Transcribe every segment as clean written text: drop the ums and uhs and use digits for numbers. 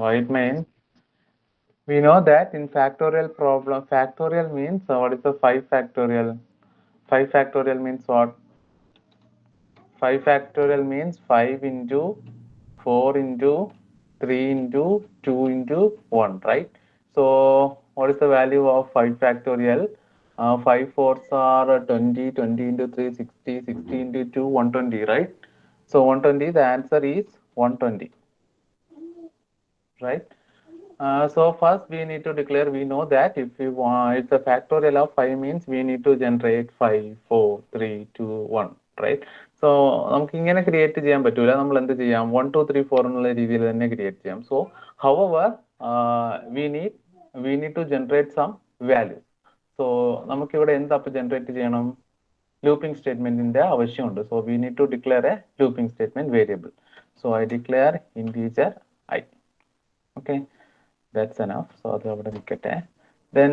Why it means? We know that in factorial problem, factorial means what is the 5 factorial? 5 factorial means what? 5 factorial means 5 into 4 into 3 into 2 into 1, right? So what is the value of 5 factorial? 5 fours are 20, 20 into 3, 60, 60 into 2, 120, right? So 120, the answer is 120, right? So first we need to declare, we know that if we want, it's a factorial of 5 means we need to generate 5, 4, 3, 2, 1, right? So നമുക്ക് ഇങ്ങനെ create ചെയ്യാൻ പറ്റൂല, നമ്മൾ എന്ത് ചെയ്യാം, 1, 2, 3, 4 എന്നുള്ള രീതിയിൽ തന്നെ ക്രിയേറ്റ് ചെയ്യാം. So however we need to generate some values. So നമുക്ക് ഇവിടെ എന്താ ജനറേറ്റ് ചെയ്യണം, looping statement ന്റെ ആവശ്യമുണ്ട്. So we need to declare a looping statement variable. So I declare integer I. Okay, that's enough. So then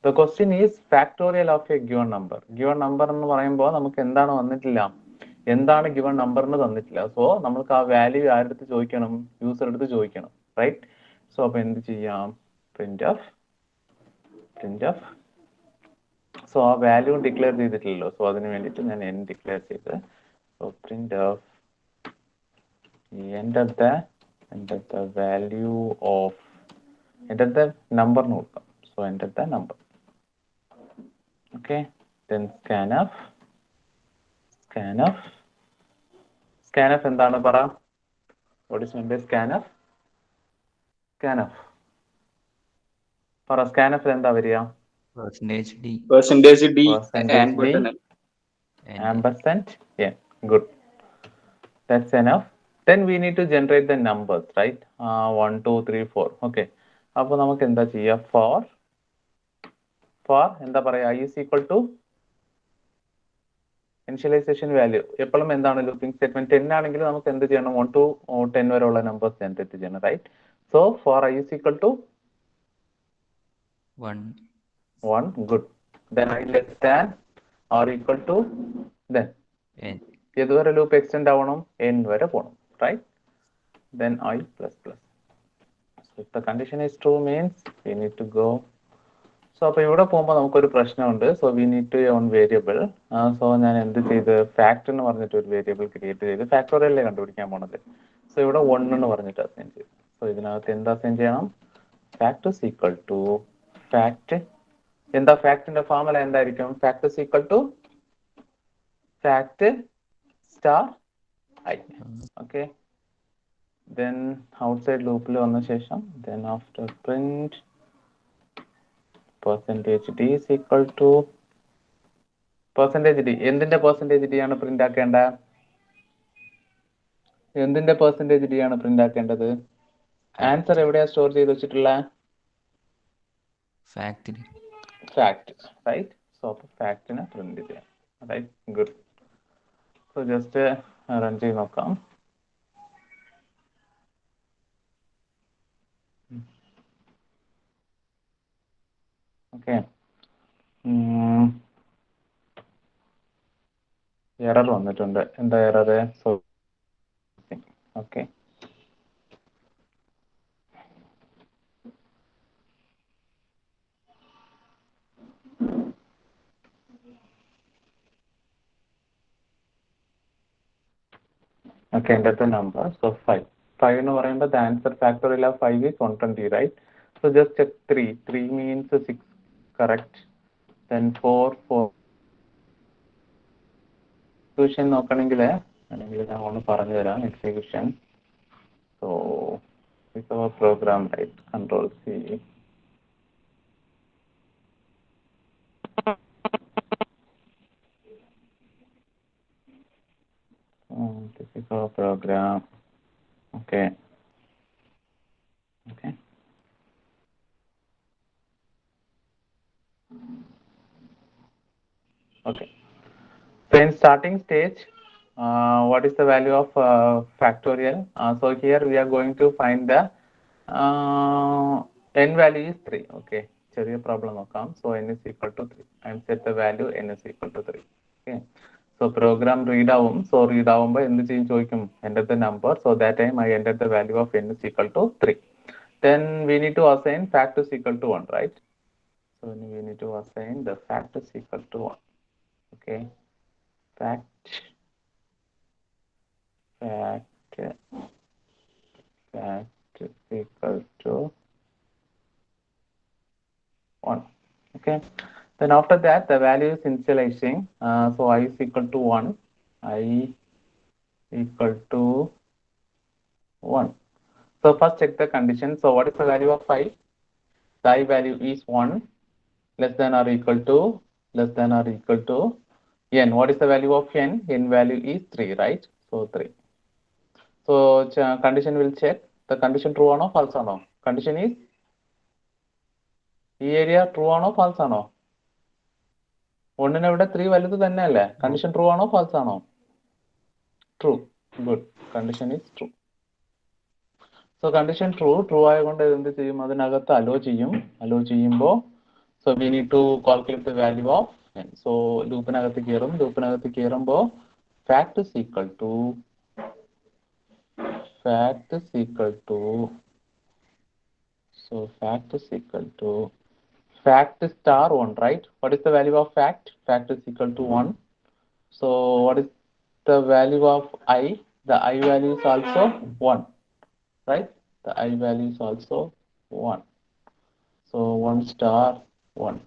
the question is factorial of a given number. Given number എന്ന് പറയുമ്പോൾ നമുക്ക് എന്താണ് വന്നിട്ടില്ല, എന്താണ് given number എന്ന് തന്നിട്ടില്ല. So നമുക്ക് ആ വാല്യൂ ആരെടുത്ത് ചോദിക്കണം, യൂസർ എടുത്ത് ചോദിക്കണം, റൈറ്റ്? സോ അപ്പൊ എന്ത് ചെയ്യാം, printf. സോ ആ വാല്യൂ ഡിക്ലെയർ ചെയ്തിട്ടില്ലല്ലോ, സോ അതിന് വേണ്ടിയിട്ട് ഞാൻ n ഡിക്ലെയർ ചെയ്ത്, so printf enter the value of, enter the number നോക്കാം. So enter the number. Okay, then scanf എന്താണ് പറ, what is meant by scanf പറ, scanf എന്താ വരിക? percentage d ampersand n. Good, that's enough. Then we need to generate the numbers, right? 1, 2, 3, 4. Okay, അപ്പോൾ നമുക്ക് എന്താ ചെയ്യുക, for എന്താ പറയാ, i is equal to initialization value. എപ്പോഴും എന്താണ് ലൂപ്പിംഗ് സ്റ്റേറ്റ്മെന്റ് 10 ആണെങ്കിൽ നമുക്ക് എന്ത് ചെയ്യണം, 1 to 10 വരെയുള്ള നമ്പേഴ്സ് ജനറേറ്റ് ചെയ്യണം, right? So for i is equal to 1. Good. Then i less than or equal to, then n. ഏതുവരെ ലൂപ്പ് എക്സ്റ്റെൻഡ് ആവണം, n വരെ പോകണം, right? Then i plus plus. So if the condition is true means we need to go. So അപ്പോൾ ഇവിടെ പോകുമ്പോൾ നമുക്കൊരു പ്രശ്നമുണ്ട്. So we need to one variable. So ഞാൻ എന്ത് ചെയ്ത്, ഫാക്ട് എന്ന് പറഞ്ഞിട്ട് ഒരു വേരിയബിൾ ക്രിയേറ്റ് ചെയ്ത് ഫാക്ടോറിയലേ കണ്ടുപിടിക്കാൻ പോണത്. സോ ഇവിടെ 1 എന്ന് പറഞ്ഞിട്ട് അസൈൻ ചെയ്തു. സോ ഇതിനകത്ത് എന്താ അസൈൻ ചെയ്യണം, fact is equal to fact. എന്താ ഫാക്ടിന്റെ ഫോർമുല എന്തായിരിക്കും, fact is equal to fact star I. Okay, then outside ലൂപ്പിൽ വന്ന ശേഷം then after print percentage d is equal to percentage d. എന്തിന്റെ percentage d ആണ് പ്രിന്റ് ആക്കേണ്ട, എന്തിന്റെ percentage d ആണ് പ്രിന്റ് ആക്കേണ്ടത്? ആൻസർ എവിടെയാ സ്റ്റോർ ചെയ്ത് വെച്ചിട്ടുള്ള, fact, റൈറ്റ്? സോ അപ്പോൾ ഫാക്ടിനെ പ്രിന്റ് ചെയ്യാം, right? Good. So just run ചെയ്ത് നോക്കാം. ഓക്കെ, എറർ വന്നിട്ടുണ്ട്. എന്താ error? So okay, okay, enter the number. So 5 എന്ന് പറയുമ്പോൾ the answer factorial of 5 is 120, right? So just check 3 means 6, correct? Then 4 execution നോക്കണമെങ്കിൽ ഞാൻ ഒന്ന് പറഞ്ഞു തരാം. Execution, so it's our program, right? Control C. This is our program. Okay. So in starting stage, what is the value of factorial? So here we are going to find the n value is 3. Okay, ചെറിയ problem നോക്കാം. So n is equal to 3. I am set the value n is equal to 3. Okay. So program read ആവും. So read ആവുമ്പോൾ എന്ത് ചെയ്യും ചോദിക്കും, enter the number. So that time I entered the value of n is equal to 3. then we need to assign fact is equal to 1, right? So we need to assign the fact is equal to 1. Okay, fact is equal to 1. Okay, then after that the value is initializing. So I is equal to 1, I equal to 1. So first check the condition. So what is the value of 5? The I value is 1, less than or equal to n. What is the value of n? N value is 3, right? So 3. So condition will check the condition true or false or no. Condition is ഈ area true ആണോ false ആണോ? ഒന്നിന് ഇവിടെ 3 വലുത് തന്നെയല്ലേ? Condition true ആണോ false ആണോ? True. Good. Condition is true. So condition true ആയതുകൊണ്ട് എന്ത് ചെയ്യും? അതിനകത്ത് അലോ ചെയ്യും. അലോ ചെയ്യുമ്പോൾ so we need to calculate the value of n. So ലൂപ്പിനകത്ത് കയറും. ലൂപ്പിനകത്ത് കയറുമ്പോൾ fact is equal to fact is equal to fact star 1, right? What is the value of fact? Fact is equal to 1. So what is the value of I? The I value is also 1, right? The I value is also 1. So 1 star 1.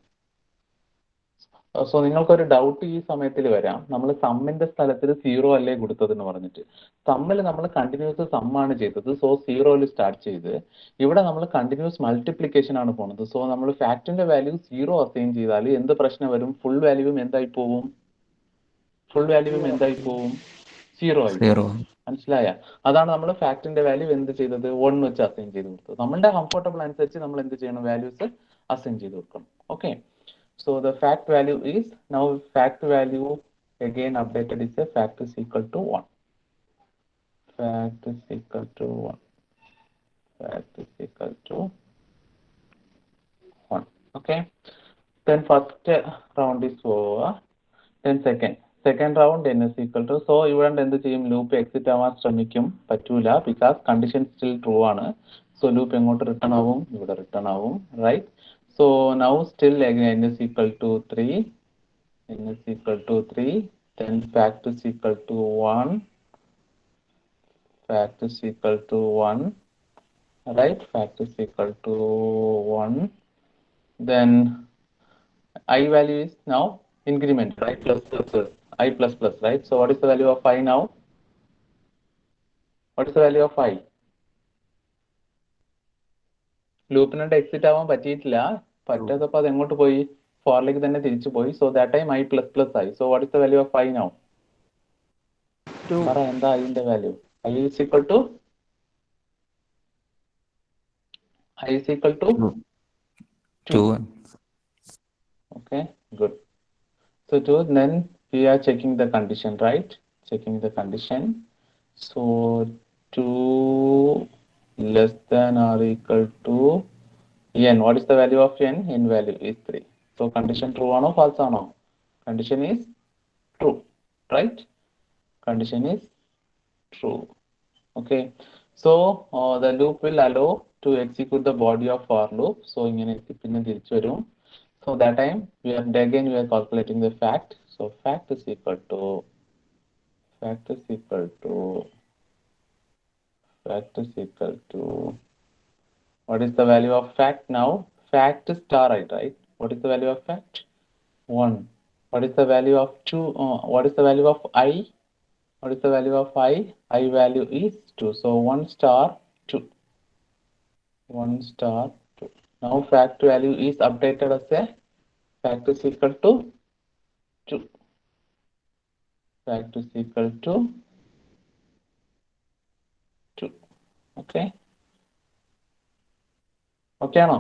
So നിങ്ങൾക്കൊരു doubt ഈ സമയത്തിൽ വരാം, നമ്മൾ സമ്മിന്റെ സ്ഥലത്തിൽ 0 അല്ലേ കൊടുത്തതെന്ന് പറഞ്ഞിട്ട്. സമ്മിൽ നമ്മൾ continuous സമ്മാണ് ചെയ്തത്, സോ 0യിൽ സ്റ്റാർട്ട് ചെയ്ത് ഇവിടെ നമ്മൾ കണ്ടിന്യൂസ് മൾട്ടിപ്ലിക്കേഷൻ ആണ് പോകുന്നത്. സോ നമ്മൾ ഫാക്ടിന്റെ വാല്യൂ 0 അസൈൻ ചെയ്താൽ എന്ത് പ്രശ്നം വരും? ഫുൾ വാല്യൂവും എന്തായി പോവും? 0 ആയി പോകും. മനസ്സിലായ? അതാണ് നമ്മൾ ഫാക്ടിന്റെ വാല്യൂ എന്ത് ചെയ്തത്? 1 വെച്ച് അസൈൻ ചെയ്ത് കൊടുത്തത്. നമ്മളുടെ കംഫർട്ടബിൾ അനുസരിച്ച് നമ്മൾ എന്ത് ചെയ്യണം? വാല്യൂസ് അസൈൻ ചെയ്ത് കൊടുക്കണം. Okay, so the fact value is now fact value again updated is a fact is equal to 1. Fact is equal to 1. Fact is equal to 1. Okay, then first round is over. Then second round n is equal to, so ഇവിടെ എന്ത് ചെയ്യും? Loop exit ആവാൻ ശ്രമിക്കും, പറ്റൂല, because condition still true ആണ്. So loop എങ്ങോട്ട് return ആവും? ഇവിടെ റിട്ടേൺ ആവും, right? So now still again n is equal to 3. N is equal to 3. Then fact is equal to 1. Fact is equal to 1. Right? Fact is equal to 1. Then I value is now increment, right? Plus I plus plus, right? So what is the value of I now? What is the value of I? ലൂപ്പിനോട് exit ആവാൻ പറ്റിയിട്ടില്ല, പറ്റാത്തപ്പോൾ അത് എങ്ങോട്ട് പോയി? ഫോറിലേക്ക് തന്നെ തിരിച്ചു പോയി. So that time I plus plus ആയി. So what is the value of I now? പറ, എന്താ അതിന്റെ value? I is equal to 2. Okay, good. So 2, then we are checking the condition, right? Checking the condition. So 2 less than or equal to n. What is the value of n? N value is 3. So condition true or false or no? Condition is true, right? Condition is true. Okay, so the loop will allow to execute the body of for loop. So ingane pinne tirichu varum. So that time we are calculating the fact. So fact is equal to what is the value of fact now? Fact star I, right? What is the value of fact? 1. What is the value of 2? What is the value of I? What is the value of I? I value is 2. So 1 star 2. 1 star 2. Now fact value is updated as a fact is equal to 2. Fact is equal to 2. Okay. Okay, no?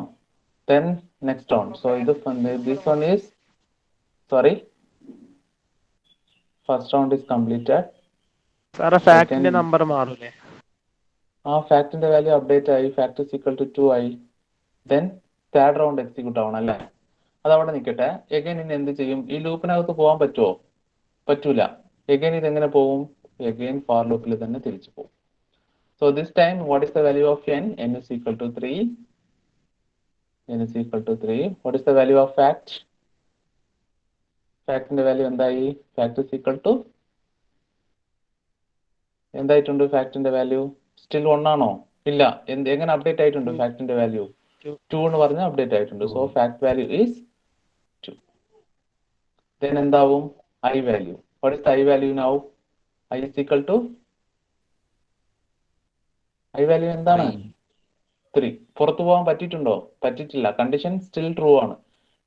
Then next round. So this one is, sorry, first round is completed. Sir, fact in the number മാറൂലേ? Fact in the value update ആയി, fact is equal to 2i. Then third round execute ആവണം അല്ലേ? അതവിടെ നിൽക്കട്ടെ. Again ഇനി എന്ത് ചെയ്യും? ഈ ലൂപ്പിനകത്ത് പോകാൻ പറ്റുമോ? പറ്റൂല. എഗൈൻ ഇത് എങ്ങനെ പോകും? എഗൈൻ ഫോർ ലൂപ്പിൽ തന്നെ തിരിച്ചു പോകും. So this time, what is the value of n? N is equal to 3. N is equal to 3. What is the value of fact? Fact in the value എന്തായി? Fact is equal to എന്തായിട്ടുണ്ട് ഫാക്ടിന്റെ value? Still 1 ആണോ? ഇല്ല. എങ്ങനെ update ആയിട്ടുണ്ട് ഫാക്ടിന്റെ value? 2 എന്ന് പറഞ്ഞാൽ update ആയിട്ടുണ്ട്. So fact value is 2. Then എന്താവും? I value. What is I value now? I is equal to I value എന്താണ്? 3. പുറത്തു പോകാൻ പറ്റിയിട്ടുണ്ടോ? പറ്റിയിട്ടില്ല. കണ്ടീഷൻ സ്റ്റിൽ ട്രൂ ആണ്.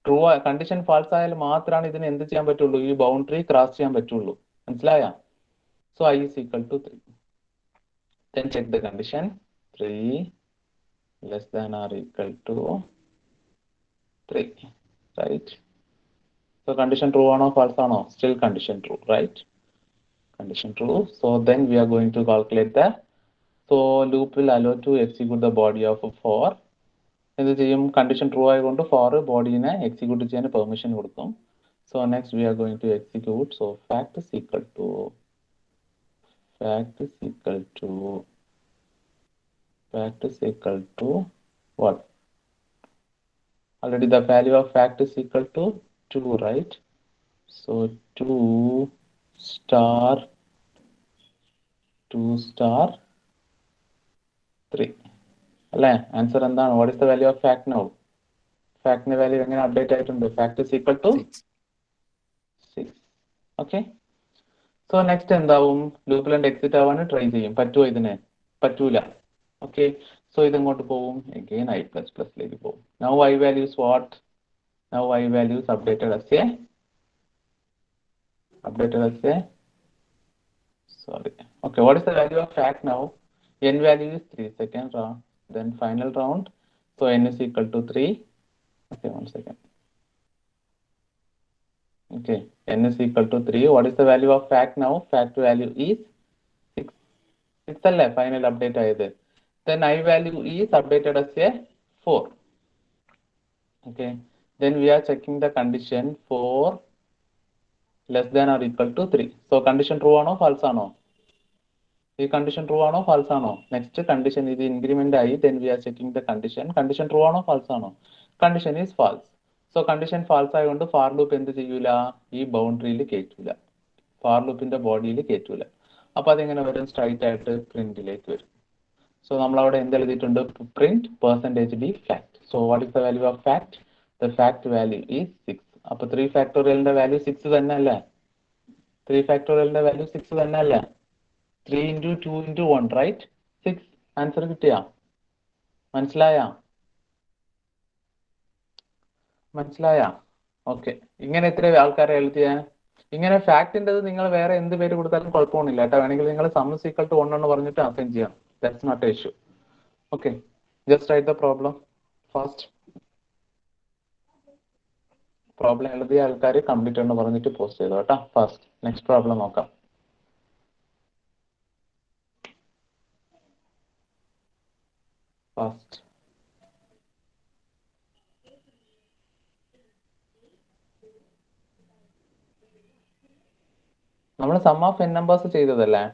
ട്രൂ കണ്ടീഷൻ ഫാൾസ് ആയാൽ മാത്രമാണ് ഇതിന് എന്ത് ചെയ്യാൻ പറ്റുള്ളൂ? ഈ ബൗണ്ടറി ക്രോസ് ചെയ്യാൻ പറ്റുള്ളൂ. മനസ്സിലായ? So I is equal to 3. Then check the condition. 3 less than or equal to 3, right? So condition true or false or no? Still condition true, right? Condition true. So then we are going to calculate the, so loop will allow to execute the body of 4. എന്ത് ചെയ്യും? Condition true ആയതുകൊണ്ട് 4 ബോഡീനെ execute ചെയ്യാൻ permission കൊടുക്കും. So next we are going to execute. So fact is equal to what? Already the value of fact is equal to 2, right? So 2 star 3. അല്ലേ? Answer എന്താണ്? What is the value of fact now? ഫാക്ടിന്റെ value എങ്ങനെ update ആയിട്ടുണ്ട്? Fact is equal to 6. Okay. So next എന്താവും? ലൂപ്പിൽ exit ആവാൻ try ചെയ്യും. പറ്റുമോ ഇതിന്? പറ്റൂല. ഓക്കെ. സോ ഇതെങ്ങോട്ട് പോവും? അഗെയിൻ ഐ പ്ലസ് പ്ലസിലേക്ക് പോകും. Now I values what? Now I values updated as a sorry. Okay, what is the value of fact now? N value is 3. Second round, then final round. So n is equal to 3. Okay, 1 second. Okay, n is equal to 3. What is the value of fact now? Fact value is 6. 6 alle final update ayide. Then I value is updated as a 4. Okay. Then we are checking the condition for less than or equal to 3. So condition true or false or no? The condition true or false or no? Next condition is the increment I. Then we are checking the condition. Condition true or false or no? Condition is false. So condition false I want to for loop എന്ത് ചെയ്യൂല? ഈ ബൗണ്ടറിയിൽ കേറ്റൂല. For loop in the ബോഡിയിൽ കേറ്റൂല. അപ്പോൾ അതെങ്ങനെ വരും? Straight ആയിട്ട് പ്രിന്റിലേക്ക് വരും. So നമ്മൾ അവിടെ എന്ത് എഴുതിയിട്ടുണ്ട്? Print %d fact. So what is the value of fact? The fact value is 6. അപ്പോൾ 3 ഫാക്ടോറിയലിന്റെ വാല്യൂ 6 തന്നെ അല്ലേ? 3 ഫാക്ടോറിയലിന്റെ വാല്യൂ 6 തന്നെ അല്ലേ? 3 into 2 into 1, right? 6. ആൻസർ കിട്ടിയാ? മനസ്സിലായ? ഓക്കെ. ഇങ്ങനെ എത്ര ആൾക്കാരെ എഴുതിയ? ഇങ്ങനെ ഫാക്ടിൻ്റെത് നിങ്ങൾ വേറെ എന്ത് പേര് കൊടുത്താലും കുഴപ്പമൊന്നുമില്ല കേട്ടോ. വേണമെങ്കിൽ നിങ്ങൾ സം ഈസ് ഈക്വൽ ടു 1 എന്ന് പറഞ്ഞിട്ട് അസൈൻ ചെയ്യാം. That's not a issue. Okay, just write the problem fast. Problem എഴുതിയ ആൾക്കാർ കംപ്ലീറ്റ് എന്ന് പറഞ്ഞിട്ട് പോസ്റ്റ് ചെയ്തു കേട്ടോ. ഫാസ്റ്റ്. നെക്സ്റ്റ് പ്രോബ്ലം നോക്കാം. ഫാസ്റ്റ്. നമ്മൾ സം ഓഫ് n നമ്പേഴ്സ് ചെയ്തതല്ലേ?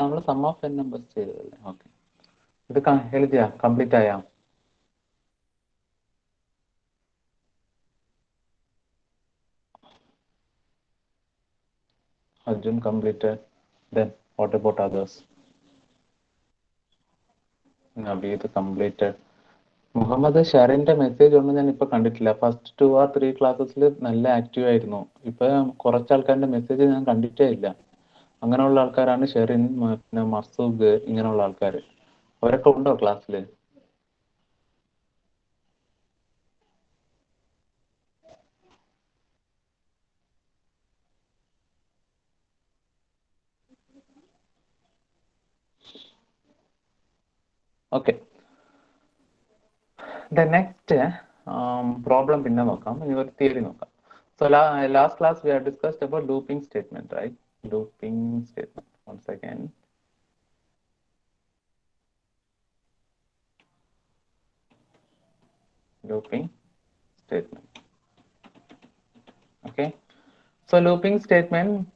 നമ്മൾ സം ഓഫ് n നമ്പേഴ്സ് ചെയ്തതല്ലേ? ഓക്കെ. ഇത് എഴുതിയാ? കംപ്ലീറ്റ് ആയാ? Arjun completed. Then what about others? Naveed completed. Muhammad ഷെറിന്റെ മെസ്സേജ് ഒന്നും ഞാൻ ഇപ്പൊ കണ്ടിട്ടില്ല. ഫസ്റ്റ് 2 or 3 ക്ലാസ്സസിൽ നല്ല ആക്റ്റീവ് ആയിരുന്നു. ഇപ്പൊ കുറച്ച് ആൾക്കാരുടെ മെസ്സേജ് ഞാൻ കണ്ടിട്ടേ ഇല്ല. അങ്ങനെയുള്ള ആൾക്കാരാണ് ഷെറിൻ, പിന്നെ മസൂദ്, ഇങ്ങനെയുള്ള ആൾക്കാർ. അവരൊക്കെ ഉണ്ടോ ക്ലാസ്സിൽ? ഓക്കെ. ദ നെക്സ്റ്റ് പ്രോബ്ലം പിന്നെ നോക്കാം. ഇനി ഒരു തിയറി നോക്കാം. So last class we have discussed about looping statement, right? Looping statement. Once again. Looping statement. Okay. So looping statement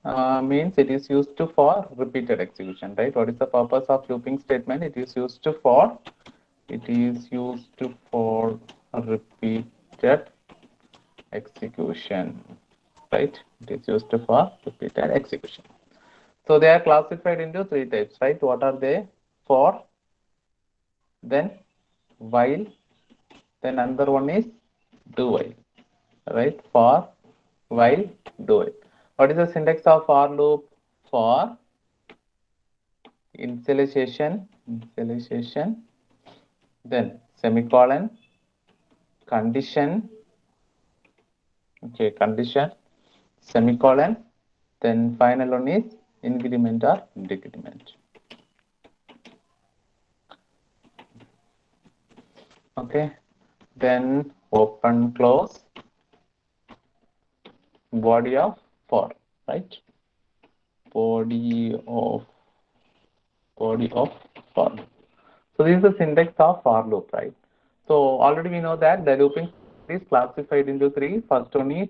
means it is used to for repeated execution, right? What is the purpose of looping statement? It is used to for repeated execution, right? It is used for repeated execution. So they are classified into three types, right? What are they? For, then while, then another one is do while, right? For, while, do while. What is the syntax of for loop? For initialization, then semicolon, condition, okay, condition, semicolon, then final one is increment or decrement. Okay, then open close body of for, right? Body of for. So this is the syntax of for loop, right? So already we know that the looping is classified into three. First one is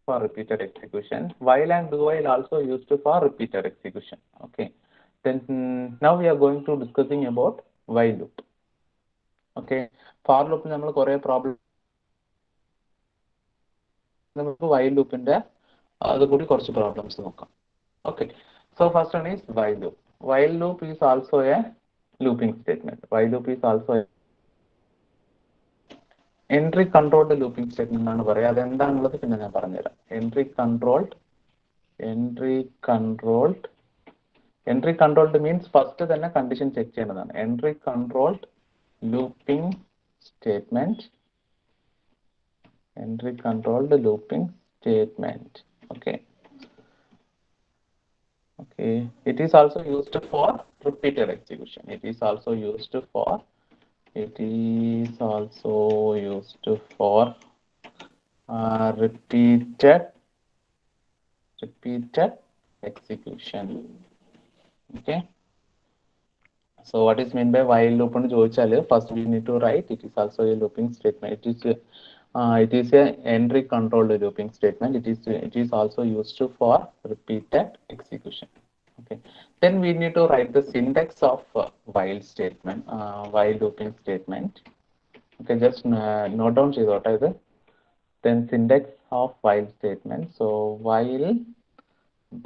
for repeated execution. While and do while also used for repeated execution. Okay. Then now we are going to discussing about while loop. Okay. For loop നമ്മൾ കുറേ problem നമുക്ക് while loopന്റെ അത് കൂടി കുറച്ച് problems നോക്കാം. Okay. So first one is while loop. While loop is also a looping statement. While loop is also a entry controlled looping statement എന്നാണ് പറയുക. അതെന്താണുള്ളത് പിന്നെ ഞാൻ പറഞ്ഞുതരാം. Entry controlled means first തന്നെ condition check ചെയ്യേണ്ടതാണ്. Entry controlled looping statement. Okay. It is also used for repeated execution. Repeated execution. Okay. So what is meant by while loop? First we need to write it is also a looping statement. It is a entry controlled looping statement. It is also used for repeated execution. Okay. Then we need to write the syntax of while statement, while looping statement. Okay, just note down ചെയ്തോട്ടെ. Then syntax of while statement. So while,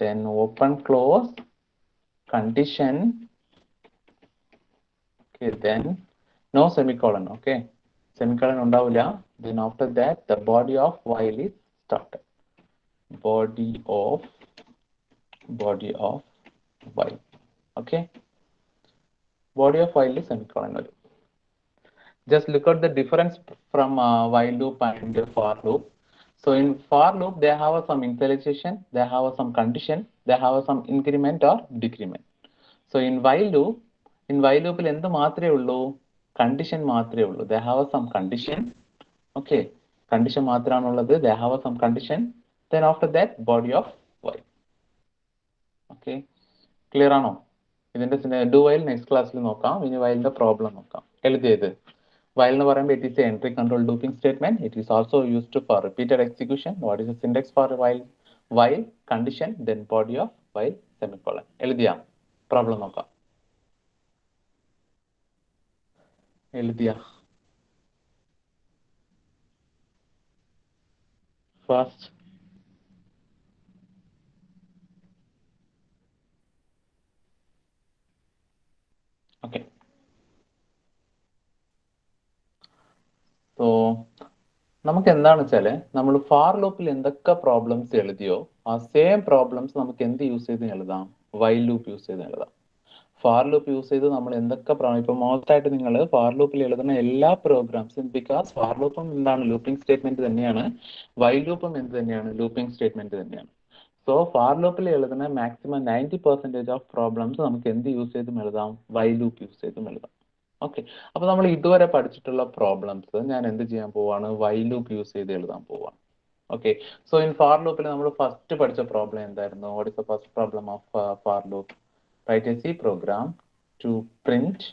then open close, condition. Okay, then no semicolon. Okay, semicolon ഉണ്ടാവില്ല. Then after that the body of while is started. Body of while. Okay, body of while is semicolon. Just look at the difference from while loop and for loop. So in for loop they have some initialization, they have some condition, they have some increment or decrement. So in while loop എന്ത് മാത്രമേ ഉള്ളൂ? Condition മാത്രമേ ഉള്ളൂ. They have some condition. Okay, condition മാത്രമാണുള്ളത്. They have some condition. Then after that body of while. Okay, clear ആണോ? ഇതിന്റെ do while next ക്ലാസ്സിൽ നോക്കാം. ഇനി while പ്രോബ്ലം നോക്കാം. എഴുതിയത് while എന്ന് പറയുമ്പോൾ it is a entry control looping statement. It is also used for repeated execution. What is the syntax for while? While, condition, then body of while, semicolon. എഴുതിയാ? Problem നോക്കാം. എഴുതിയാ? Fast. Okay. So നമുക്ക് എന്താണെന്ന് വെച്ചാല് നമ്മൾ far ലൂപ്പിൽ എന്തൊക്കെ problems എഴുതിയോ ആ സെയിം പ്രോബ്ലംസ് നമുക്ക് എന്ത് യൂസ് ചെയ്ത് എഴുതാം? വൈൽ ലൂപ്പ് യൂസ് ചെയ്ത് എഴുതാം. ഫാർ ലൂപ്പ് യൂസ് ചെയ്ത് നമ്മൾ എന്തൊക്കെ ഇപ്പൊ മോസ്റ്റ് ആയിട്ട് നിങ്ങൾ ഫാർ ലൂപ്പിൽ എഴുതുന്ന എല്ലാ പ്രോഗ്രാംസും, ബിക്കോസ് ഫാർ ലൂപ്പും എന്താണ് ലൂപ്പിംഗ് സ്റ്റേറ്റ്മെന്റ് തന്നെയാണ്, വൈൽ ലൂപ്പും എന്ത് തന്നെയാണ്? ലൂപ്പിംഗ് സ്റ്റേറ്റ്മെന്റ് തന്നെയാണ്. സോ ഫാർ ലൂപ്പിൽ എഴുതുന്ന മാക്സിമം 90% ഓഫ് പ്രോബ്ലംസ് നമുക്ക് എന്ത് യൂസ് ചെയ്തും എഴുതാം? വൈൽ ലൂപ്പ് യൂസ് ചെയ്തും എഴുതാം. ഓക്കെ, അപ്പൊ നമ്മൾ ഇതുവരെ പഠിച്ചിട്ടുള്ള പ്രോബ്ലംസ് ഞാൻ എന്ത് ചെയ്യാൻ പോവാണ്, വൈൽ ലൂപ്പ് യൂസ് ചെയ്ത് എഴുതാൻ പോവാണ്. ഓക്കെ, സോ ഇൻ ഫാർ ലൂപ്പിൽ നമ്മൾ ഫസ്റ്റ് പഠിച്ച പ്രോബ്ലം എന്തായിരുന്നു? What is the first problem of for loop? Right a C program to print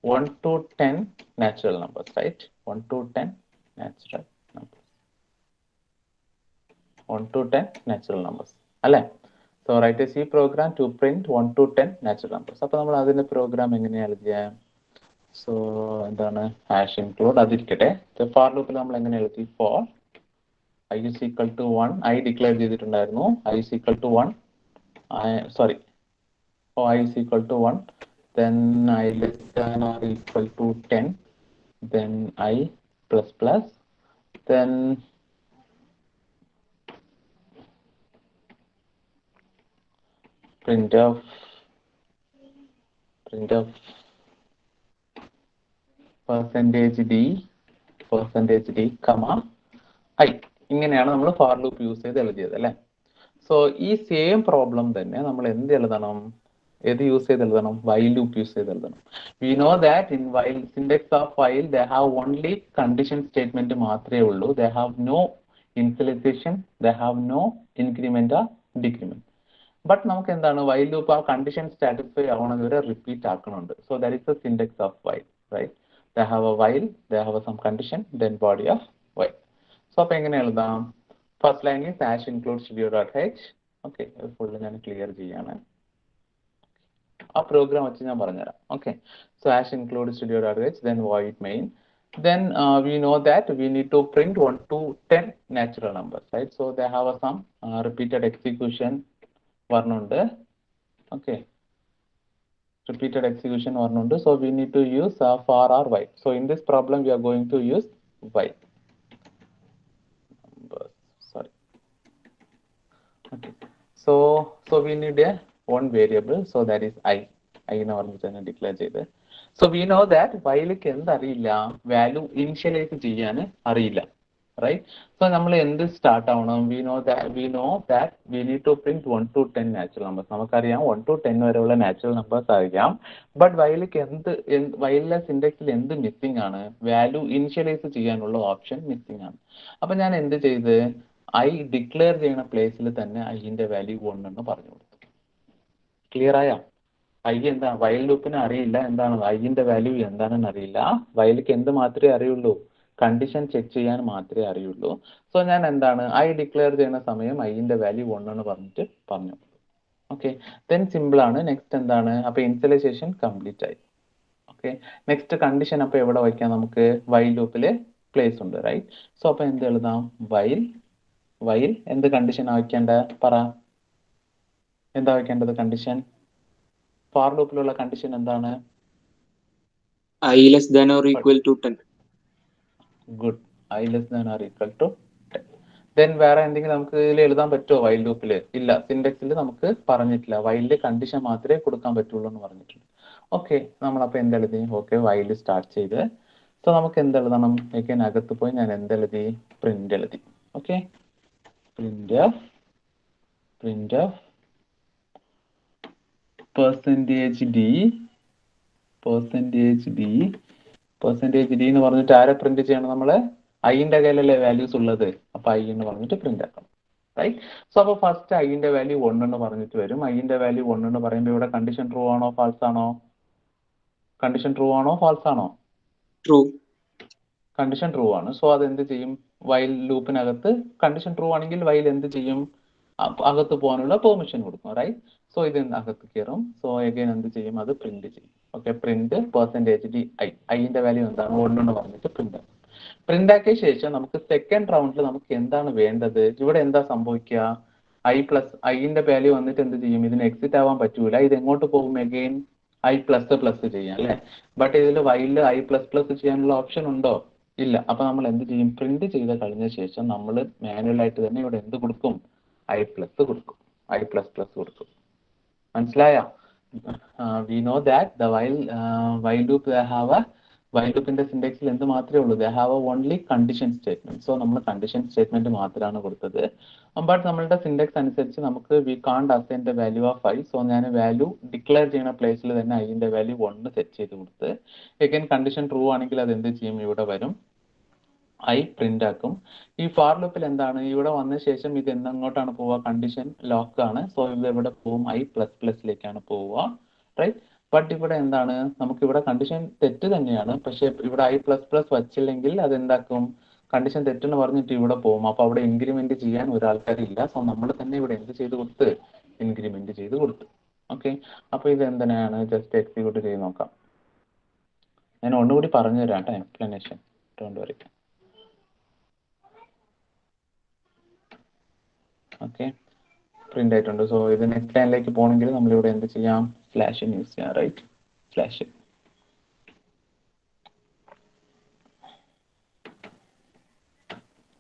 1 to 10 natural numbers, right? 1 to 10 natural numbers. 1 to 10 natural numbers. അല്ലേ? So write a C program to print 1 to 10 natural numbers. അപ്പോൾ നമ്മൾ അതിന്റെ programme എങ്ങനെയാണ് എഴുതുക? So എന്താണ് hash include അതിരിക്കട്ടെ. Four ലൂപ്പിൽ നമ്മൾ എങ്ങനെ എഴുതി? For i is equal to 1, i declare ചെയ്തിട്ടുണ്ടായിരുന്നു. i is equal to 1, sorry, for I is equal to 1, then I less than or equal to 10, then I plus plus, then printf percentage d comma I. ഇങ്ങനെയാണ് നമ്മൾ for loop use ചെയ്ത് എഴുതിയത് അല്ലേ? So ഈ same problem തന്നെ നമ്മൾ എന്ത് എഴുതണം? ഏത് യൂസ് ചെയ്ത് എഴുതണം? വൈൽ ലൂപ്പ് യൂസ് ചെയ്ത് എഴുതണം. We know that in while syntax of while they have only condition statement മാത്രമേ ഉള്ളൂ. They have no initialization, they have no increment or decrement. But നമുക്ക് എന്താണ് വൈൽ ലൂപ്പ് ആ കണ്ടീഷൻ സാറ്റിസ്ഫൈ ആവണം വരെ repeat ആക്കണുണ്ട്. So that is the syntax of while, right? They have a while, they have some condition, then body of while. So അപ്പൊ എങ്ങനെ എഴുതാം? First line is hash include studio.h. Okay, അത് full ഞാൻ clear ചെയ്യാണ്. ആ programme വെച്ച് ഞാൻ പറഞ്ഞുതരാം. Okay, so hash include studio.h, then void main, then we know that we need to print 1 to 10 natural numbers, right? So they have some repeated execution varnundi. Okay, repeated execution varnundi. So we need to use for or while. So in this problem we are going to use while. Sorry. Okay, so we need a one variable, so that is I നെ പറഞ്ഞിട്ട് declare ചെയ്ത്. So we know that വൈലിക്ക് എന്ത് അറിയില്ല? Value initialise ചെയ്യാൻ അറിയില്ല, right? So നമ്മൾ എന്ത് start ആവണം? We know that we need to print 1 to 10 natural numbers. നമുക്കറിയാം 1 to 10 വരെയുള്ള നാച്ചുറൽ നമ്പേഴ്സ് അറിയാം. ബട്ട് വൈലിക്ക് വൈലിലെ സിൻഡെക്സിൽ എന്ത് മിസ്സിംഗ് ആണ്? വാല്യൂ ഇനിഷ്യലൈസ് ചെയ്യാനുള്ള ഓപ്ഷൻ മിസ്സിംഗ് ആണ്. അപ്പൊ ഞാൻ എന്ത് ചെയ്ത്, ഐ ഡിക്ലെയർ ചെയ്യുന്ന പ്ലേസിൽ തന്നെ ഐന്റെ വാല്യൂ 1 എന്ന് പറഞ്ഞു കൊടുത്തു. ക്ലിയർ ആയ? ഐ എന്താ? വൈൽ ലൂപ്പിന് അറിയില്ല എന്താണ് ഐന്റെ വാല്യൂ എന്താണെന്ന് അറിയില്ല. വൈലിക്ക് എന്ത് മാത്രമേ അറിയുള്ളൂ? കണ്ടീഷൻ ചെക്ക് ചെയ്യാൻ മാത്രമേ അറിയുള്ളൂ. സോ ഞാൻ എന്താണ് ഐ ഡിക്ലെയർ ചെയ്യുന്ന സമയം ഐന്റെ വാല്യൂ 1 എന്ന് പറഞ്ഞിട്ട് പറഞ്ഞു. ഓക്കെ, ദെൻ സിമ്പിൾ ആണ്. നെക്സ്റ്റ് എന്താണ്? അപ്പൊ ഇനിഷ്യലൈസേഷൻ കംപ്ലീറ്റ് ആയി. ഓക്കെ, നെക്സ്റ്റ് കണ്ടീഷൻ അപ്പൊ എവിടെ വയ്ക്കാം? നമുക്ക് വൈൽ ലൂപ്പില് പ്ലേസ് ഉണ്ട്, റൈറ്റ്? സോ അപ്പൊ എന്ത് എഴുതാം? വൈൽ എന്ത് കണ്ടീഷൻ വയ്ക്കേണ്ട? പറ, എന്താ വയ്ക്കേണ്ടത് കണ്ടീഷൻ? ഫോർ ലൂപ്പിലുള്ള കണ്ടീഷൻ എന്താണ്? I less than or equal to 10. Good, I less than or equal to 10. Then വേറെ എന്തെങ്കിലും നമുക്ക് ഇതിൽ എഴുതാൻ പറ്റുമോ വൈൽ ലൂപ്പില്? ഇല്ല, സിൻഡെക്സിൽ നമുക്ക് പറഞ്ഞിട്ടില്ല. വൈലിന്റെ കണ്ടീഷൻ മാത്രമേ കൊടുക്കാൻ പറ്റുള്ളൂ എന്ന് പറഞ്ഞിട്ടുണ്ട്. ഓക്കെ, നമ്മളപ്പോ എന്തെഴുതി? ഓക്കെ, വൈൽ സ്റ്റാർട്ട് ചെയ്ത്. സോ നമുക്ക് എന്തെഴുതണം? അകത്ത് പോയി ഞാൻ എന്തെഴുതി? പ്രിന്റ് എഴുതി. ഓക്കെ, പ്രിന്റ് പെർസെന്റേജ് ഡി എന്ന് പറഞ്ഞിട്ട് ആരെ പ്രിന്റ് ചെയ്യണം? നമ്മള് ഐന്റെ കയ്യിലല്ലേ വാല്യൂസ് ഉള്ളത്, അപ്പൊ ഐ എന്ന് പറഞ്ഞിട്ട് പ്രിന്റ് ആക്കണം, റൈറ്റ്? സോ അപ്പൊ ഫസ്റ്റ് ഐന്റെ വാല്യൂ 1 എന്ന് പറഞ്ഞിട്ട് വരും. ഐന്റെ വാല്യൂ 1 എന്ന് പറയുമ്പോൾ ഇവിടെ കണ്ടീഷൻ ട്രൂ ആണോ ഫാൾസ് ആണോ? കണ്ടീഷൻ ട്രൂ ആണോ ഫാൾസ് ആണോ? True. കണ്ടീഷൻ ട്രൂ ആണ്. സോ അത് എന്ത് ചെയ്യും? വൈൽ ലൂപ്പിനകത്ത് കണ്ടീഷൻ ട്രൂ ആണെങ്കിൽ വൈൽ എന്ത് ചെയ്യും? അകത്ത് പോകാനുള്ള പെർമിഷൻ കൊടുക്കും, റൈറ്റ്? സോ ഇത് അകത്ത് കയറും. സോ അഗൈൻ എന്ത് ചെയ്യും? അത് പ്രിന്റ് ചെയ്യും. ഓക്കെ, പ്രിന്റ് പെർസെന്റേജ് ഡി ഐന്റെ വാല്യൂ എന്താണ്? 1 എന്ന് പറഞ്ഞിട്ട് പ്രിന്റ് ആക്കും. പ്രിന്റ് ആക്കിയ ശേഷം നമുക്ക് സെക്കൻഡ് റൗണ്ടിൽ നമുക്ക് എന്താണ് വേണ്ടത്? ഇവിടെ എന്താ സംഭവിക്കുക? ഐന്റെ വാല്യൂ വന്നിട്ട് എന്ത് ചെയ്യും? ഇതിന് എക്സിറ്റ് ആവാൻ പറ്റൂല. ഇത് എങ്ങോട്ട് പോകും? അഗൈൻ ഐ പ്ലസ് ചെയ്യാം അല്ലെ? ബട്ട് ഇതിൽ വൈലിൽ ഐ പ്ലസ് ചെയ്യാനുള്ള ഓപ്ഷൻ ഉണ്ടോ? ഇല്ല. അപ്പൊ നമ്മൾ എന്ത് ചെയ്യും? പ്രിന്റ് ചെയ്ത് കഴിഞ്ഞ ശേഷം നമ്മൾ മാനുവൽ ആയിട്ട് തന്നെ ഇവിടെ എന്ത് കൊടുക്കും? ഐ പ്ലസ് കൊടുക്കും. മനസ്സിലായ? V know that the while loop have a while ലൂപ്പിന്റെ സിന്റാക്സിൽ എന്ത് മാത്രമേ ഉള്ളൂ, they have only condition statement. So നമ്മൾ കണ്ടീഷൻ സ്റ്റേറ്റ്മെന്റ് മാത്രമാണ് കൊടുത്തത്. ബട്ട് നമ്മളുടെ സിന്റാക്സ് അനുസരിച്ച് നമുക്ക് വി കാണ്ട് assign the value of I. So ഞാൻ വാല്യൂ ഡിക്ലെയർ ചെയ്യുന്ന പ്ലേസിൽ തന്നെ ഐന്റെ വാല്യൂ 1 സെറ്റ് ചെയ്ത് കൊടുത്ത് എഗൈൻ കണ്ടീഷൻ ട്രൂ ആണെങ്കിൽ അത് എന്ത് ചെയ്യും, ഇവിടെ വരും, ഐ പ്രിന്റ് ആക്കും. ഈ ഫാർ ലൂപ്പിൽ എന്താണ്, ഇവിടെ വന്ന ശേഷം ഇത് എങ്ങോട്ടാണ് പോവുക, കണ്ടീഷൻ ലോക്ക് ആണ്. സോ ഇത് എവിടെ പോവും, ഐ പ്ലസ് പ്ലസിലേക്കാണ് പോവുക, റൈറ്റ്. ബട്ട് ഇവിടെ എന്താണ്, നമുക്ക് ഇവിടെ കണ്ടീഷൻ തെറ്റ് തന്നെയാണ്, പക്ഷെ ഇവിടെ ഐ പ്ലസ് പ്ലസ് വച്ചില്ലെങ്കിൽ അത് എന്താക്കും, കണ്ടീഷൻ തെറ്റെന്ന് പറഞ്ഞിട്ട് ഇവിടെ പോകും. അപ്പൊ അവിടെ ഇൻക്രിമെന്റ് ചെയ്യാൻ ഒരാൾക്കാരില്ല. സോ നമ്മൾ തന്നെ ഇവിടെ എന്ത് ചെയ്ത് കൊടുത്ത്, ഇൻക്രിമെന്റ് ചെയ്ത് കൊടുത്തു. ഓക്കെ, അപ്പൊ ഇത് എന്തിനാണ്, ജസ്റ്റ് എക്സിക്യൂട്ട് ചെയ്ത് നോക്കാം. ഞാൻ ഒന്നുകൂടി പറഞ്ഞു തരാം കേട്ടോ, explanation, don't worry. Okay, print ആയിട്ടുണ്ട്. സോ ഇത് നെക്സ്റ്റ് ലൈനിലേക്ക് പോകണമെങ്കിൽ നമ്മളിവിടെ എന്ത് ചെയ്യാം, സ്ലാഷ് യൂസ് ചെയ്യാം, റൈറ്റ്, സ്ലാഷ്.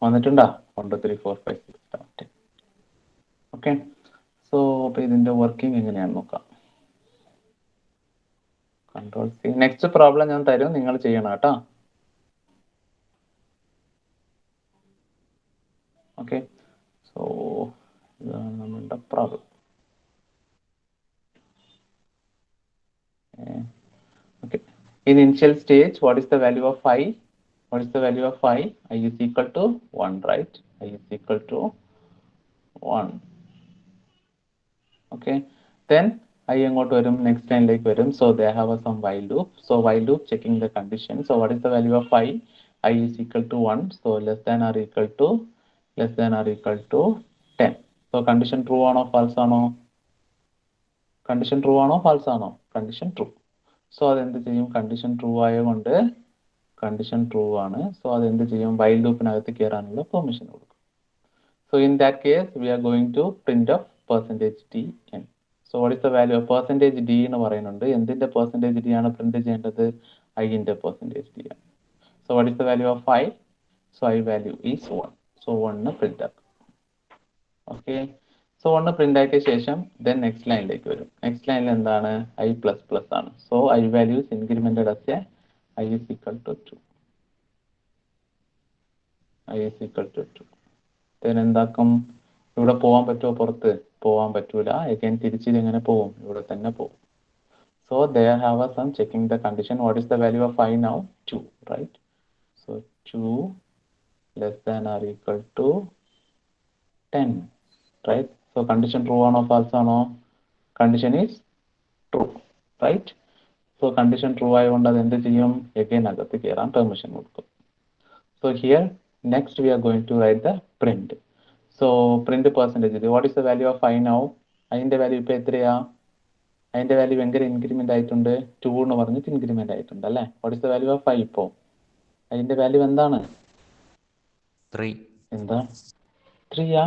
വന്നിട്ടുണ്ടോ, 1 2 3 4 5 6 7 10. ഓക്കെ, സോ അപ്പൊ ഇതിന്റെ വർക്കിംഗ് എങ്ങനെയാണെന്ന് നോക്കാം. Control C. നെക്സ്റ്റ് പ്രോബ്ലം ഞാൻ തരും, നിങ്ങൾ ചെയ്യണം കേട്ടോ. ഓക്കെ, സോ ഇതാണ് നമ്മളുടെ problem. Okay. In initial stage, what is the value of I? What is the value of I? I is equal to 1, right? I is equal to 1. Okay. Then I അങ്ങോട്ട് വരും, next line വരും. So they have some while loop. So while loop checking the condition. So what is the value of I? I is equal to 1. So less than or equal to 10. So condition true ആണോ false ആണോ? Condition true ആണോ false ആണോ? Condition true. So അതെന്ത് ചെയ്യും, condition true ആയതുകൊണ്ട് condition true ആണ്. So അതെന്ത് ചെയ്യും, വൈൽ ലൂപ്പിനകത്ത് കയറാനുള്ള പെർമിഷൻ കൊടുക്കും. So in that case we are going to print of percentage d n. So what is the value of percentage d എന്ന് പറയുന്നുണ്ട്. എന്തിന്റെ പെർസെന്റേജ് ഡി ആണ് പ്രിന്റ് ചെയ്യേണ്ടത്, ഐന്റെ പെർസെന്റേജ് ഡി ആണ്. So what is the value of I? So I value is 1. So 1 print ആക്കും. Okay, so 1 print ആക്കിയ ശേഷം ദെൻ നെക്സ്റ്റ് ലൈനിലേക്ക് വരും. നെക്സ്റ്റ് ലൈനിൽ എന്താണ്, ഐ പ്ലസ് പ്ലസ് ആണ്. So I values incremented as a I is equal to 2. I is equal to 2. then എന്താക്കും, ഇവിടെ പോകാൻ പറ്റുമോ, പുറത്ത് പോകാൻ പറ്റൂല. again തിരിച്ചിത് എങ്ങനെ പോകും, ഇവിടെ തന്നെ പോകും. so there have a some checking the condition. What is the value of I now? 2, right? so 2 less than or equal to 10, right? so condition true ആണോ false ആണോ? condition is true, right? so condition true ആയതുകൊണ്ട് അത് എന്ത് ചെയ്യും, again അകത്ത് കയറാൻ permission കൊടുക്കും. So here next we are going to write the print. So print percentage. What is the value of I now? അതിന്റെ വാല്യൂ ഇപ്പൊ എത്രയാ, അതിന്റെ വാല്യൂ ഭയങ്കര ഇൻക്രിമെന്റ് ആയിട്ടുണ്ട്, 2 എന്ന് പറഞ്ഞിട്ട് ഇൻക്രിമെന്റ് ആയിട്ടുണ്ട് അല്ലെ. What is the value of I ഇപ്പോ, അതിന്റെ വാല്യൂ എന്താണ്, 3. എന്താ 3 ആ.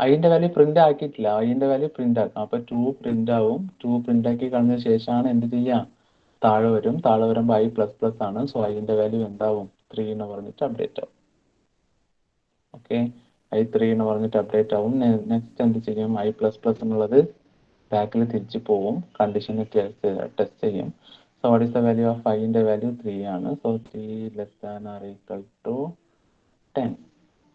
അതിന്റെ വാല്യൂ പ്രിന്റ് ആക്കിയിട്ടില്ല, അതിന്റെ വാല്യൂ പ്രിന്റ് ആക്കാം. അപ്പൊ 2 പ്രിന്റ് ആവും. 2 പ്രിന്റ് ആക്കി കഴിഞ്ഞ ശേഷമാണ് എന്ത് ചെയ്യാ, താഴെ വരും. താഴെ വരുമ്പോൾ I പ്ലസ് പ്ലസ് ആണ്. സോ അതിന്റെ വാല്യൂ എന്താവും, 3 എന്ന് പറഞ്ഞിട്ട് അപ്ഡേറ്റ് ആവും. ഓക്കെ, I3 എന്ന് പറഞ്ഞിട്ട് അപ്ഡേറ്റ് ആവും. നെക്സ്റ്റ് എന്ത് ചെയ്യും, I പ്ലസ് പ്ലസ് എന്നുള്ളത് ബാക്കിൽ തിരിച്ചു പോവും, കണ്ടീഷൻ ടെസ്റ്റ് ചെയ്യും. So what is the value of ഐന്റെ വാല്യൂ 3 ആണ്. So 3 less than or equal to 10.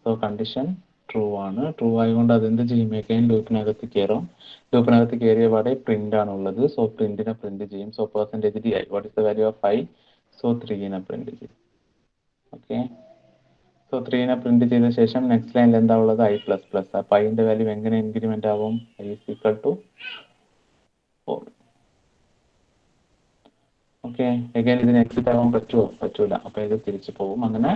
So condition true ആണ്. ട്രൂ ആയതുകൊണ്ട് അതെന്ത് ചെയ്യും, അഗൈൻ ലൂപ്പിനകത്ത് കയറും. ലൂപ്പിനകത്ത് കയറിയ പാടെ പ്രിന്റ് ആണുള്ളത്. സോ പ്രിന്റിനെ പ്രിന്റ് ചെയ്യും. So percentage d I, what is the value of I? So 3നെ പ്രിന്റ് ചെയ്യും. ഓക്കെ, സോ 3നെ പ്രിന്റ് ചെയ്ത ശേഷം നെക്സ്റ്റ് ലൈനിൽ എന്താ ഉള്ളത്, I പ്ലസ് പ്ലസ്. അപ്പൊ അതിന്റെ വാല്യൂ എങ്ങനെ ഇൻക്രിമെന്റ് ആവും, I is equal to 4. Okay, again ഇതിന് എക്സിറ്റ് ആവാൻ പറ്റുമോ, പറ്റൂല. അപ്പൊ ഇത് തിരിച്ചു പോകും. അങ്ങനെ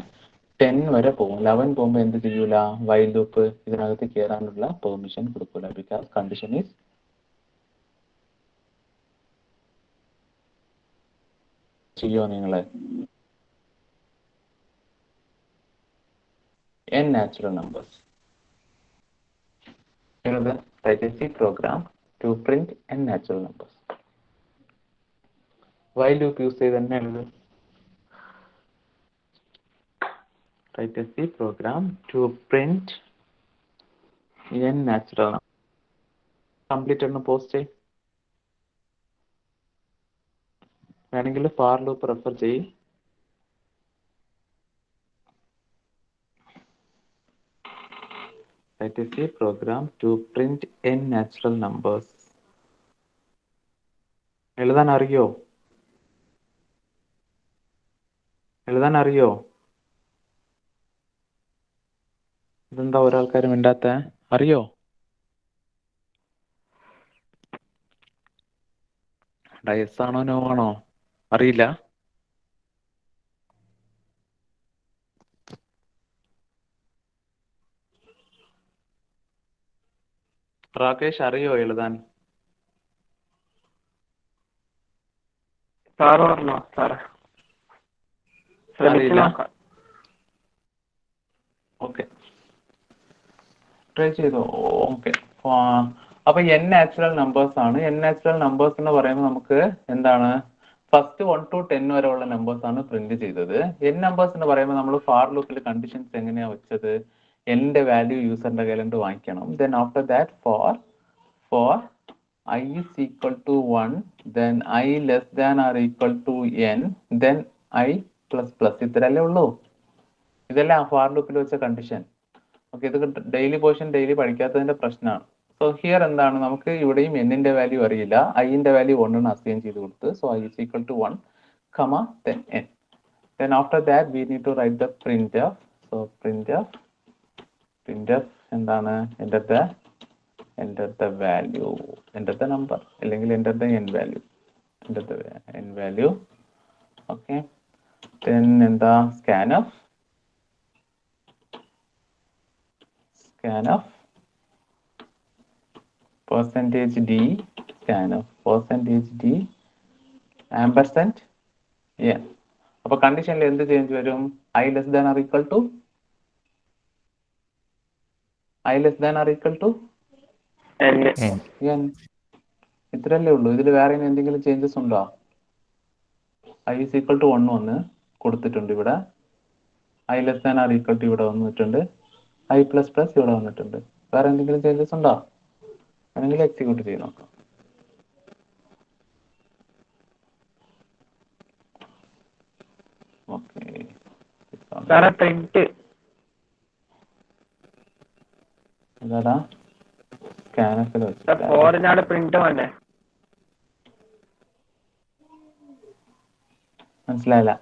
10 വരെ പോകും. 11 പോകുമ്പോൾ എന്ത് ചെയ്യൂല, വൈൽ ലൂപ്പ് ഇതിനകത്ത് കയറാനുള്ള പെർമിഷൻ കൊടുക്കൂല. ബിക്കോസ് കണ്ടീഷൻ ഈസ് ചെയ്യോ നിങ്ങള് n natural numbers. Write a C program to print n natural numbers. While loop use ചെയ്ത് തന്നെ എഴുതും. Write a C program to print n natural numbers. Complete ഒന്ന് post ചെയ്. വേണമെങ്കിൽ ഫാർ ലൂപ്പ് റെഫർ ചെയ്യും. That is the program to print n natural numbers. എഴുതാൻ അറിയോ? എഴുതാൻ അറിയോ? ഇതെന്താ ഒരാൾക്കാരും മിണ്ടാത്ത? അറിയോ? ഡയസ് ആണോ നോ ആണോ? അറിയില്ല. രാകേഷ് അറിയോ എഴുതാൻ? സാറ് പറഞ്ഞോ സാറേ, ശ്രമിച്ചു അറിയില്ല. നോക്കാം. ഓക്കെ, ട്രൈ ചെയ്തോ. ഓക്കെ, അപ്പൊ n നാച്ചുറൽ നമ്പേഴ്സ് ആണ്. n നാച്ചുറൽ നമ്പേഴ്സ് എന്ന് പറയുമ്പോൾ നമുക്ക് എന്താണ്, ഫസ്റ്റ് 1 to 10 വരെയുള്ള നമ്പേഴ്സ് ആണ് പ്രിന്റ് ചെയ്തത്. n നമ്പേഴ്സ് എന്ന് പറയുമ്പോൾ നമ്മൾ ഫാർ ലൂപ്പിൽ കണ്ടീഷൻസ് എങ്ങനെയാ വെച്ചത്? n വാല്യൂ യൂസറിന്റെ കയ്യിലുണ്ട് വാങ്ങിക്കണം. Then after that for I is equal to 1, then I less than or equal to n, then I plus plus. ഇത്രയല്ലേ ഉള്ളൂ. ഇതെല്ലാം ഫാർ ലൂപ്പിൽ വെച്ച കണ്ടീഷൻ. ഓക്കെ, ഇത് ഡെയിലി പോർഷൻ ഡെയിലി പഠിക്കാത്തതിന്റെ പ്രശ്നമാണ്. സോ ഹിയർ എന്താണ്, നമുക്ക് ഇവിടെയും n വാല്യൂ അറിയില്ല, i വാല്യൂ 1 ആണ് അസൈൻ ചെയ്ത് കൊടുത്ത്. So I is equal to 1, then n. Then after that we need to write the printf. So printf എന്താണ്, enter the value, enter the number, അല്ലെങ്കിൽ enter the n value, enter the n value. Okay, then എന്താ, scanf percentage d, scanf percentage d ampersand n. അപ്പൊ കണ്ടീഷനിൽ എന്ത് change വരും? I less than or equal to n. ഇത്രല്ലേ ഉള്ളൂ. ഇതിൽ വേറെ എന്തെങ്കിലും ചേഞ്ചസ് ഉണ്ടോ? I is equal to 1 വന്ന് കൊടുത്തിട്ടുണ്ട് ഇവിടെ, I less than or equal to ഇവിടെ വന്നിട്ടുണ്ട്, I plus plus ഇവിടെ വന്നിട്ടുണ്ട്. വേറെ എന്തെങ്കിലും ചേഞ്ചസ് ഉണ്ടോ? അല്ലെങ്കിൽ എക്സിക്യൂട്ട് ചെയ്ത് നോക്കാം. ഓക്കെ, സാറേ പ്രിന്റ് എന്താടാ സ്കാനഫിൽ വെച്ചിട്ട് ഫോറിനാണ് പ്രിന്റ് വേണ്ടേ? മനസ്സിലായില്ല.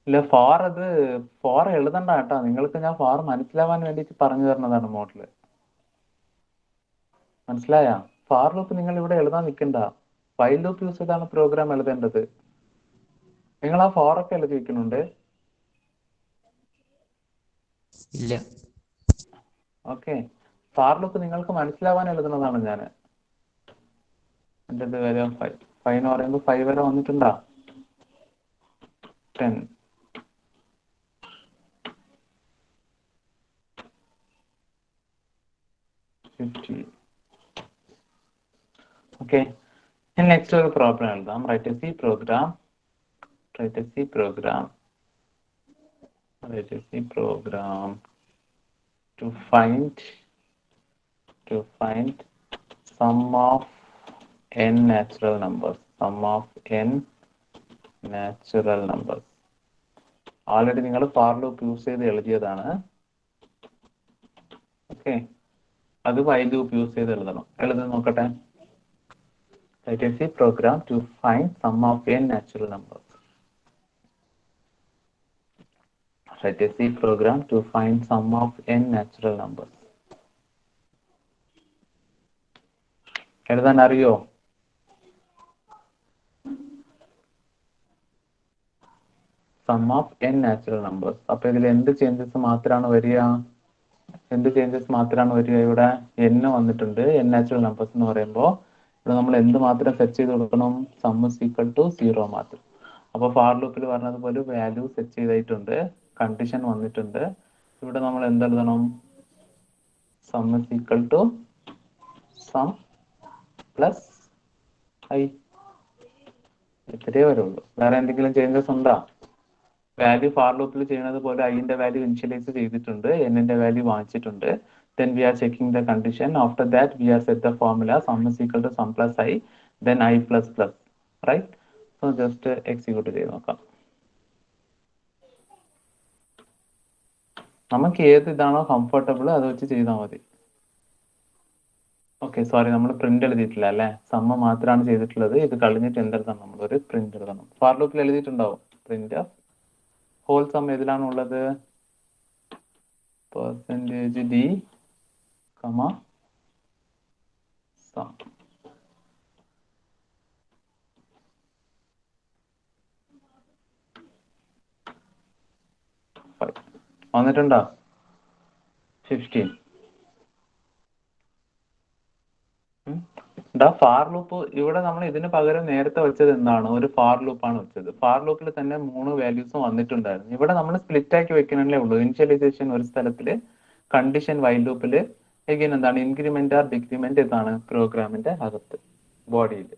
ഇല്ല, ഫോർ എഴുതണ്ട കേട്ടോ. നിങ്ങൾക്ക് ഞാൻ ഫോർ മനസ്സിലാവാൻ വേണ്ടിയിട്ട് പറഞ്ഞു തരുന്നതാണ് മോഡല്. മനസ്സിലായ? ഫാർ ലൂപ്പ് നിങ്ങൾ ഇവിടെ എഴുതാൻ നിൽക്കണ്ട. വൈൽ ലൂപ്പ് യൂസ് ചെയ്താണ് പ്രോഗ്രാം എഴുതേണ്ടത്. നിങ്ങൾ ആ ഫോർ ഒക്കെ എഴുതി വെക്കുന്നുണ്ട്. ഇല്ല. ഓക്കെ, ഫാർ ലൂപ്പ് നിങ്ങൾക്ക് മനസ്സിലാവാൻ എഴുതുന്നതാണ് ഞാൻ. എൻ്റെ വരെ 5 എന്ന് പറയുമ്പോൾ 5 വരെ വന്നിട്ടുണ്ടാ? 10, 50. ഓക്കെ, നെക്സ്റ്റ് ഒരു പ്രോബ്ലം എഴുതാം. Write a C program to find sum of n natural numbers. Already നിങ്ങൾ ഫാർ ലൂപ്പ് യൂസ് ചെയ്ത് എഴുതിയതാണ്. ഓക്കെ, അത് വൈൽ ലൂപ്പ് യൂസ് ചെയ്ത് എഴുതണം. എഴുതി നോക്കട്ടെ. Write a C program to find sum of n natural numbers. Write a C program to find sum of n natural numbers. എഴുതാൻ അറിയോ? Sum of n natural numbers. അപ്പൊ ഇതിൽ എന്ത് ചേഞ്ചസ് മാത്രമാണ് വരിക? ഇവിടെ n വന്നിട്ടുണ്ട്. n നാച്ചുറൽ നമ്പേഴ്സ് എന്ന് പറയുമ്പോൾ ഇവിടെ നമ്മൾ എന്ത് മാത്രം സെറ്റ് ചെയ്ത് കൊടുക്കണം? സം ഈസ് ഈക്വൽ ടു 0 മാത്രം. അപ്പൊ ഫാർ ലൂപ്പിൽ പറഞ്ഞതുപോലെ വാല്യൂ സെറ്റ് ചെയ്തിട്ടുണ്ട്, കണ്ടീഷൻ വന്നിട്ടുണ്ട്. ഇവിടെ നമ്മൾ എന്തെഴുതണം? Sum is equal to sum plus I. ഇത്രയേ വരുള്ളൂ. വേറെ എന്തെങ്കിലും ചേഞ്ചസ് ഉണ്ടോ? വാല്യൂ ഫാർ ലൂപ്പിൽ ചെയ്യുന്നത് പോലെ ഐന്റെ വാല്യൂ ഇനിഷ്യലൈസ് ചെയ്തിട്ടുണ്ട്, എന്നിന്റെ വാല്യൂ വാങ്ങിച്ചിട്ടുണ്ട്. then we are checking the condition. After that we are set the formula sum is equal to sum plus I, then I plus plus, right? So just execute ചെയ്ത് നോക്കാം. നമുക്ക് ഏത് ഇതാണോ comfortable അത് വെച്ച് ചെയ്താൽ മതി. ഓക്കെ, സോറി, നമ്മൾ പ്രിന്റ് എഴുതിയിട്ടില്ല അല്ലേ, സമ്മ മാത്രമാണ് ചെയ്തിട്ടുള്ളത്. ഇത് കളഞ്ഞിട്ട് എന്തെഴുതണം, നമ്മൾ ഒരു പ്രിന്റ് എഴുതണം. ഫാർ ലൂപ്പിൽ എഴുതിയിട്ടുണ്ടാവും പ്രിന്റ് ഹോൾ സം ഏതിലാണ് ഉള്ളത്, പെർസെൻറ്റേജ് ഡി കമ സം. വന്നിട്ടുണ്ടോ 15. ഫാർ ലൂപ്പ് ഇവിടെ നമ്മൾ ഇതിന് പകരം നേരത്തെ വെച്ചത് എന്താണ്, ഒരു ഫാർ ലൂപ്പാണ് വെച്ചത്. ഫാർ ലൂപ്പിൽ തന്നെ 3 വാല്യൂസും വന്നിട്ടുണ്ടായിരുന്നു. ഇവിടെ നമ്മൾ സ്പ്ലിറ്റ് ആക്കി വെക്കണല്ലേ ഉള്ളൂ. ഇനിഷ്യലൈസേഷൻ ഒരു സ്ഥലത്തില്, കണ്ടീഷൻ വൈൽ ലൂപ്പില്, എഗെയിൻ എന്താണ് ഇൻക്രിമെന്റ് ആർ ഡിക്രിമെന്റ് ഇതാണ് പ്രോഗ്രാമിന്റെ അകത്ത് ബോഡിയിൽ.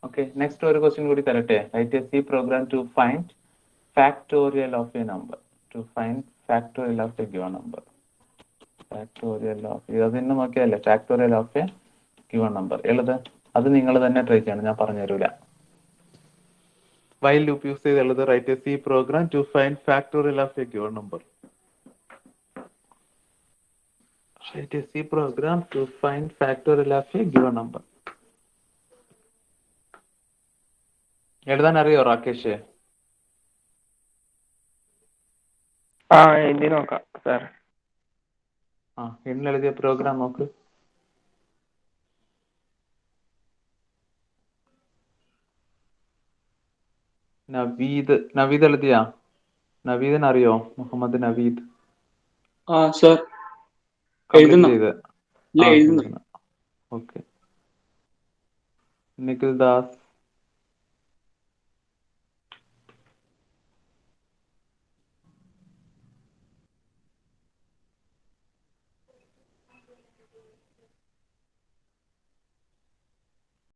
ഓക്കെ, നെക്സ്റ്റ് ഒരു ക്വസ്റ്റ്യൻ കൂടി തരട്ടെ. Write a C program to find factorial of a number. To find factorial of a given number. Factorial of ഇത് തന്നെ നോക്കിയല്ലേ, factorial of a given number എഴുത്. അത് നിങ്ങൾ തന്നെ ട്രൈ ചെയ്യണം, ഞാൻ പറഞ്ഞു തരൂല. വൈൽ ലൂപ്പ് യൂസ് ചെയ്ത് എഴുത്. Write a C program to find factorial of a given number. Write a C program to find factorial of a given number. എഴുതാൻ അറിയോ രാകേഷ്? എഴുതി നോക്കാം സാർ. ഇന്ന് എഴുതിയ പ്രോഗ്രാം നോക്ക്. നവീദ് എഴുതിയാ? നവീദിന് അറിയോ? മുഹമ്മദ് നവീദ് സർ കംപ്ലീറ്റ് ചെയ്ത്. എഴുതുന്നു. ഓക്കെ, നിഖിൽ ദാസ്